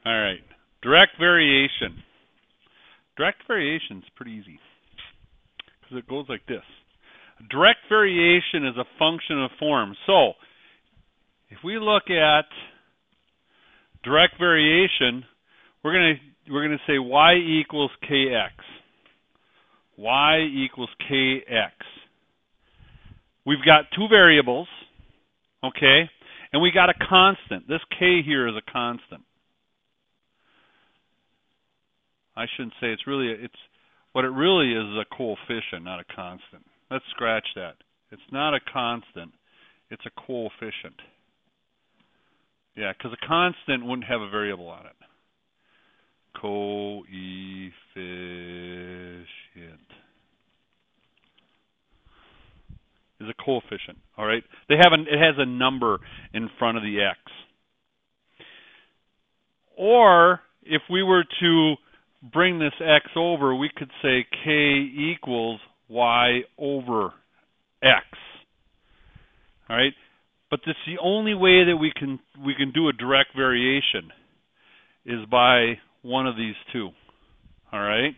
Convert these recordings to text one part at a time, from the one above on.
All right. Direct variation. Direct variation is pretty easy because it goes like this. Direct variation is a function of form. So if we look at direct variation, we're gonna say y equals kx. Y equals kx. We've got two variables, okay, and we got a constant. This k here is a constant. I shouldn't say it's what it really is a coefficient, not a constant. Let's scratch that. It's not a constant. It's a coefficient. Yeah, because a constant wouldn't have a variable on it. Coefficient. Is a coefficient. All right. It has a number in front of the x. Or if we were to bring this x over, we could say k equals y over x. All right. But this is the only way that we can do a direct variation is by one of these two. All right.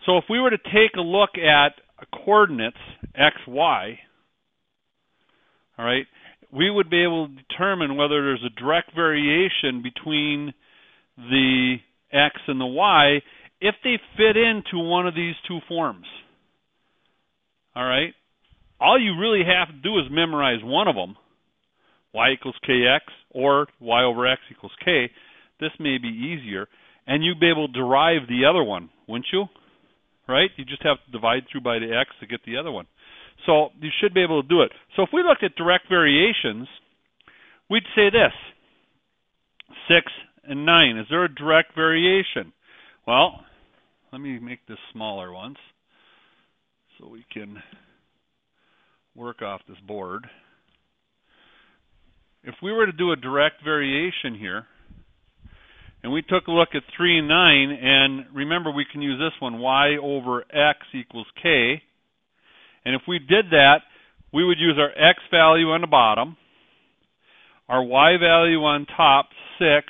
So if we were to take a look at coordinates x, y, all right, we would be able to determine whether there's a direct variation between the x and the y if they fit into one of these two forms. All right. All you really have to do is memorize one of them, y equals kx or y over x equals k. This may be easier, and you'd be able to derive the other one, wouldn't you? Right? You just have to divide through by the x to get the other one. So you should be able to do it. So if we looked at direct variations, we'd say this: 6 and 9. Is there a direct variation? Well, let me make this smaller once so we can work off this board. If we were to do a direct variation here, and we took a look at 3 and 9, and remember we can use this one, y over x equals k. And if we did that, we would use our x value on the bottom, our y value on top, 6,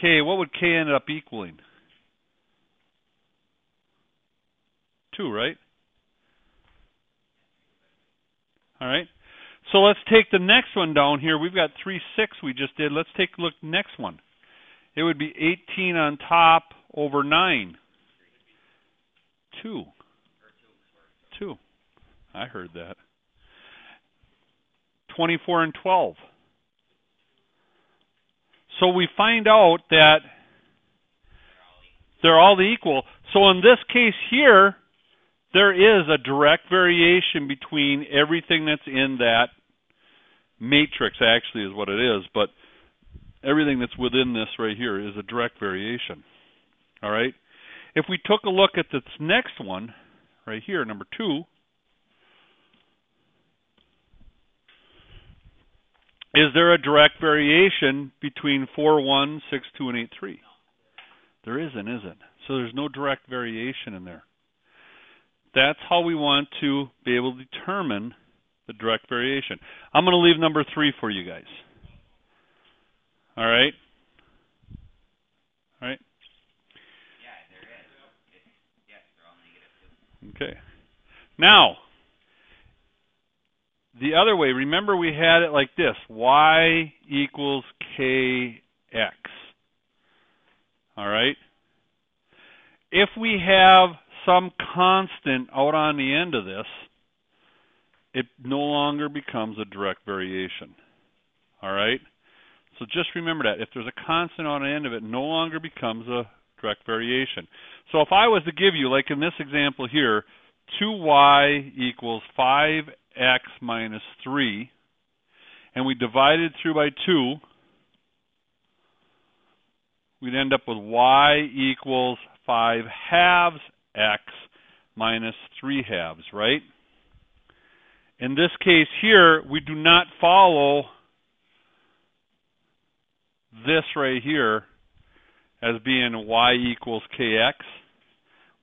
k. What would k end up equaling? 2, right? All right. So let's take the next one down here. We've got 3, 6 we just did. Let's take a look at the next one. It would be 18 on top over 9. 2. 2. I heard that. 24 and 12. So we find out that they're all equal. So in this case here, there is a direct variation between everything that's in that matrix, actually, is what it is. But everything that's within this right here is a direct variation. All right? If we took a look at this next one, right here, number 2, is there a direct variation between 4, 1, 6, 2, and 8, 3? There isn't, is it? So there's no direct variation in there. That's how we want to be able to determine the direct variation. I'm going to leave number 3 for you guys. All right? All right? Yeah, there is. Yes, they're all negative too. Okay. Now, the other way, remember we had it like this: y equals kx. All right? If we have some constant out on the end of this, it no longer becomes a direct variation. All right? So just remember that. If there's a constant on the end of it, it no longer becomes a direct variation. So if I was to give you, like in this example here, 2y equals 5x minus 3, and we divided through by 2, we'd end up with y equals 5 halves x minus 3 halves, right? In this case here, we do not follow this right here as being y equals kx.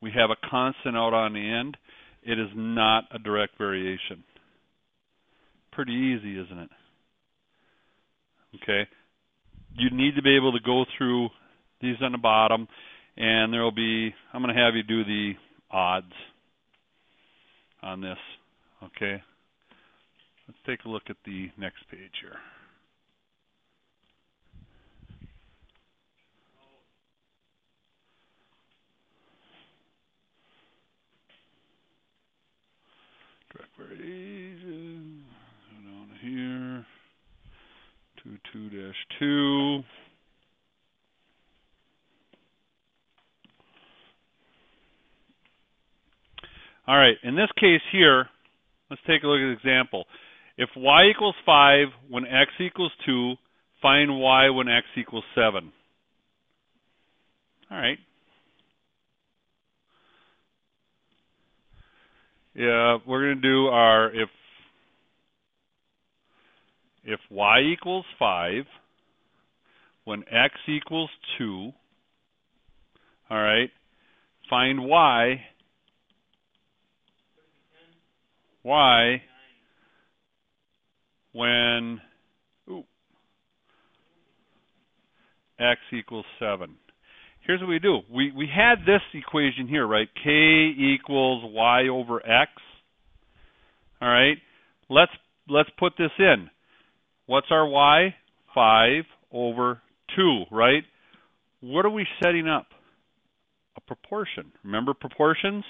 We have a constant out on the end. It is not a direct variation. Pretty easy, isn't it? Okay. you need to be able to go through these on the bottom, and there will be, I'm going to have you do the odds on this, okay? Let's take a look at the next page here. Direct variation, down here, 22-2. All right, in this case here, let's take a look at the example. If y equals 5 when x equals 2, find y when x equals 7. All right. Yeah, we're going to do our if y equals 5 when x equals 2, all right, find y when x equals 7. Here's what we do. We had this equation here, right? K equals y over x. All right. Let's put this in. What's our y? 5 over 2, right? What are we setting up? A proportion. Remember proportions?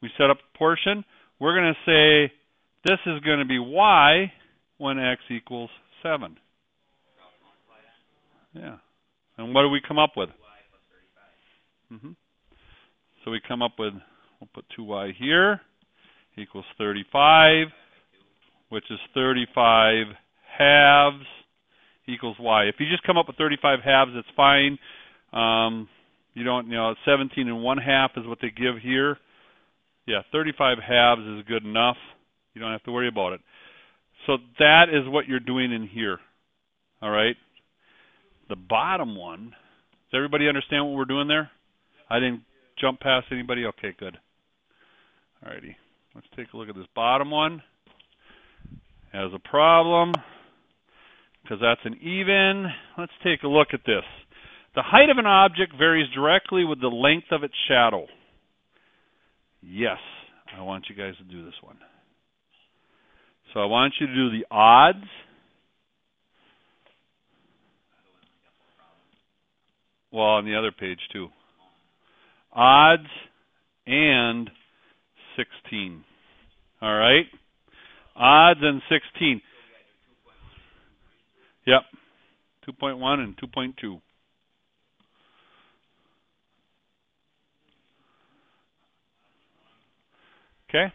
We set up a proportion. We're going to say this is going to be y when x equals 7. Yeah. And what do we come up with? So we come up with, we'll put 2y here, equals 35, which is 35 halves equals y. If you just come up with 35 halves, it's fine. You don't, 17 1/2 is what they give here. Yeah, 35 halves is good enough. You don't have to worry about it. So that is what you're doing in here. All right? The bottom one, does everybody understand what we're doing there? I didn't jump past anybody? Okay, good. All righty. Let's take a look at this bottom one. Has a problem because that's an even. Let's take a look at this. The height of an object varies directly with the length of its shadow. Yes, I want you guys to do this one. So I want you to do the odds. Well, on the other page too. Odds and 16. All right? Odds and 16. Yep. 2.1 and 2.2. Okay?